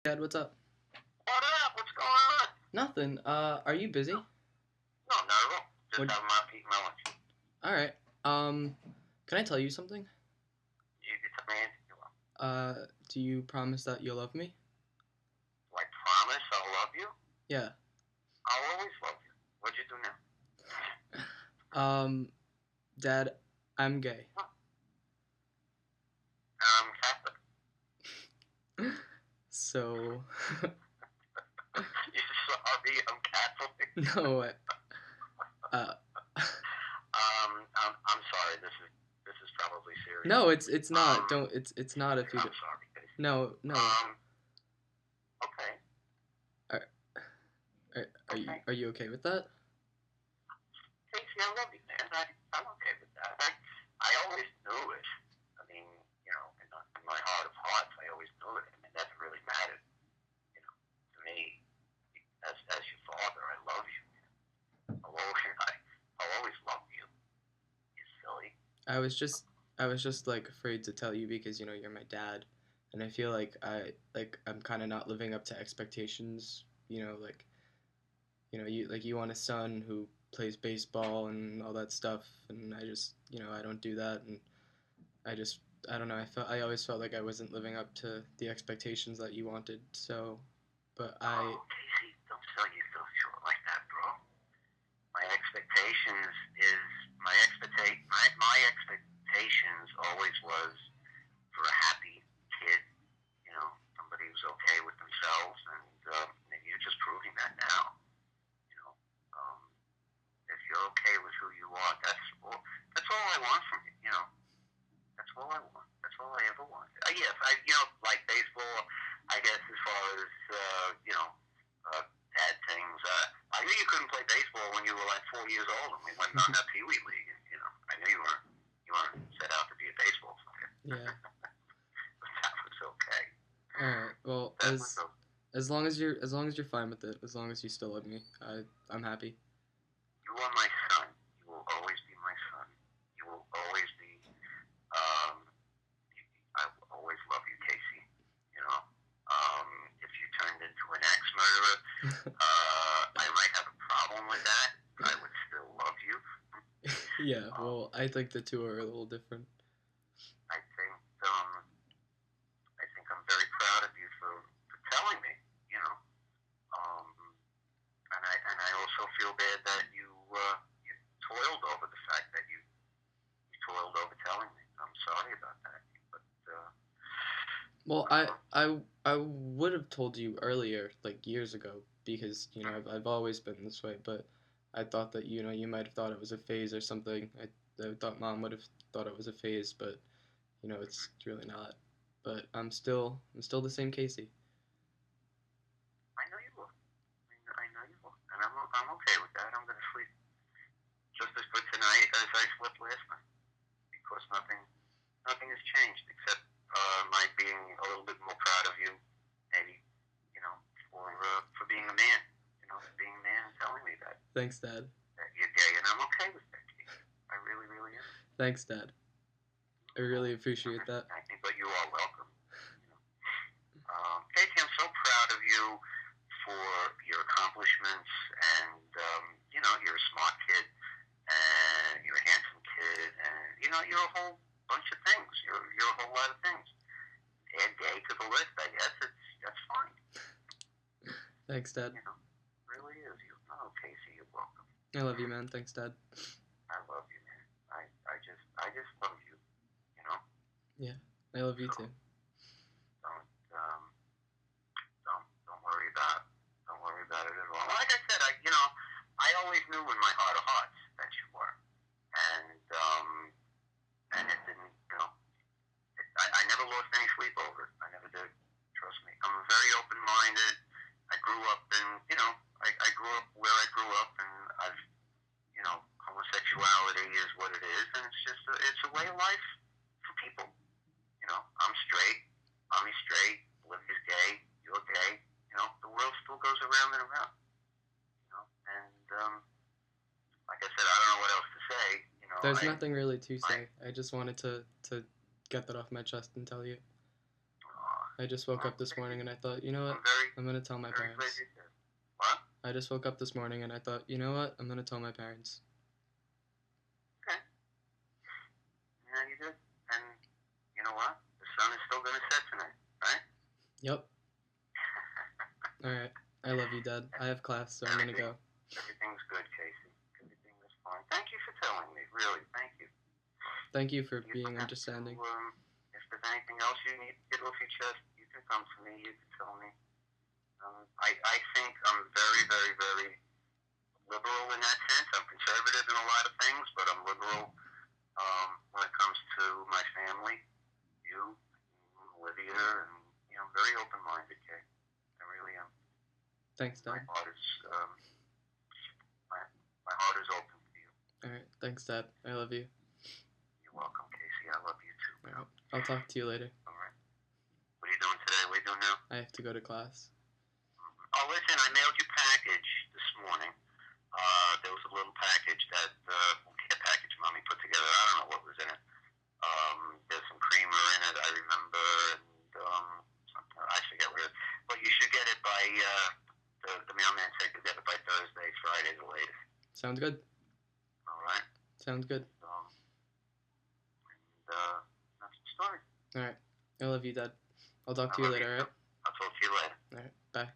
Dad, what's up? What up? What's going on? Nothing. Are you busy? No, not at all. Just What? having my eating my lunch. All right. Um, can I tell you something? You tell me anything you want. Do you promise that you'll love me? Do I promise I'll love you? Yeah. I'll always love you. What'd you do now? Dad, I'm gay. I'm Catholic. So, You sorry, I'm Catholic. no. Uh, I'm sorry. This is probably serious. no, it's not. Um, It's not if you. I'm sorry, Casey. No. Okay. Are, are you Okay. are you okay with that? Casey, I love you, man. I'm okay with that. I always knew it. I mean, in my heart of hearts, I always knew it. I mean, that really mattered. To me, as your father, I love you. I'll always love you. You silly. I was just I was just like afraid to tell you because you're my dad, and I feel like I'm kind of not living up to expectations. You want a son who plays baseball and all that stuff, and I don't do that, and I don't know. I always felt like I wasn't living up to the expectations that you wanted. So, but Oh, Casey, don't sell yourself short like that, bro. My expectations is my expectations always was for a happy kid. Somebody who's okay with themselves, and you're just proving that now. You know, um, if you're okay with who you are, that's all I want from you. That's all I want. That's all I ever want. Yes, like baseball. I guess as far as dad things. I knew you couldn't play baseball when you were like 4 years old, and we went on that Pee Wee League. I knew you weren't set out to be a baseball player. yeah. But that was okay. All right. Well, That was okay. as long as you're fine with it, as long as you still love me, I'm happy. You are my son. You will always be my son. You will always be. Um, I will always love you, Casey. You know. If you turned into an axe murderer, I might have a problem with that. I would still love you. Yeah. Well, I think the two are a little different. I think I'm very proud of you for telling me. You know. Um, and I also feel bad that you toiled over the fact that you toiled over telling me. I'm sorry about that. But Well, uh, I would have told you earlier, like years ago, because I've always been this way. But I thought that you might have thought it was a phase or something. I thought Mom would have thought it was a phase, but it's really not. But I'm still the same Casey. I know you will. I know you will, and I'm okay with that. I'm gonna sleep just as good tonight as I slept last night because nothing has changed except my being a little bit more proud of you, maybe, you know, for being a man, being a man and telling me Thanks, Dad. that you're gay, and I'm okay with that. I really, really am. Thanks, Dad. I really appreciate that. I think, but you are welcome. Casey, I'm so proud of you for your accomplishments, and you're a smart kid, and you're a handsome kid, and you're a whole bunch of things. You're a whole lot of things. Add gay to the list, I guess. That's fine. Thanks, Dad. Really is. Casey, you're welcome. I love you, man. Thanks, Dad. I love you, man. I just love you. You know. Yeah, I love you too. Don't don't worry about it at all. Like I said, I always knew in my heart of hearts that you were, and it didn't, I never lost any sleep over it. I never did. Trust me. I'm very open-minded. I grew up in, I grew up where I grew up, and homosexuality is what it is, and it's a way of life for people. I'm straight. Mommy's straight. Olivia's gay. You're gay. The world still goes around and around. And like I said, I don't know what else to say. There's nothing really to say. I just wanted to get that off my chest and tell you. I just woke Well, up this thank morning you. and I thought, you know what? I'm very, I'm gonna tell my very glad parents. you did. What? I just woke up this morning and I thought, you know what? I'm gonna tell my parents. Okay. Yeah, you did. And you know what? The sun is still going to set tonight, right? Yep. All right. I love you, Dad. I have class, so I'm gonna Everything, go. everything's good, Casey. Everything is fine. Thank you for telling me. Really, thank you. Thank you for You don't being have to. understanding. If there's anything else you need to get off your chest, you can come to me. You can tell me. I think I'm very, very, very liberal in that sense. I'm conservative in a lot of things, but I'm liberal when it comes to my family, you, Olivia, and very open-minded, Kay. I really am. Thanks, My Dad. heart is my, my heart is open to you. All right. Thanks, Dad. I love you. You're welcome, Casey. I love you too, All pal. right. I'll talk to you later. All right. What are you doing today? What are you doing now? I have to go to class. Oh, listen, I mailed your package this morning. There was a little package that care package mommy put together. I don't know what was in it. There's some creamer in it, I remember, and something, I forget what it is. But you should get it by the mailman said you get it by Thursday, Friday, the latest. Sounds good. All right. Sounds good. That's the story. All right. I love you, Dad. I'll talk I to you love later, you all too. right? I'll talk to you later. All right. Bye.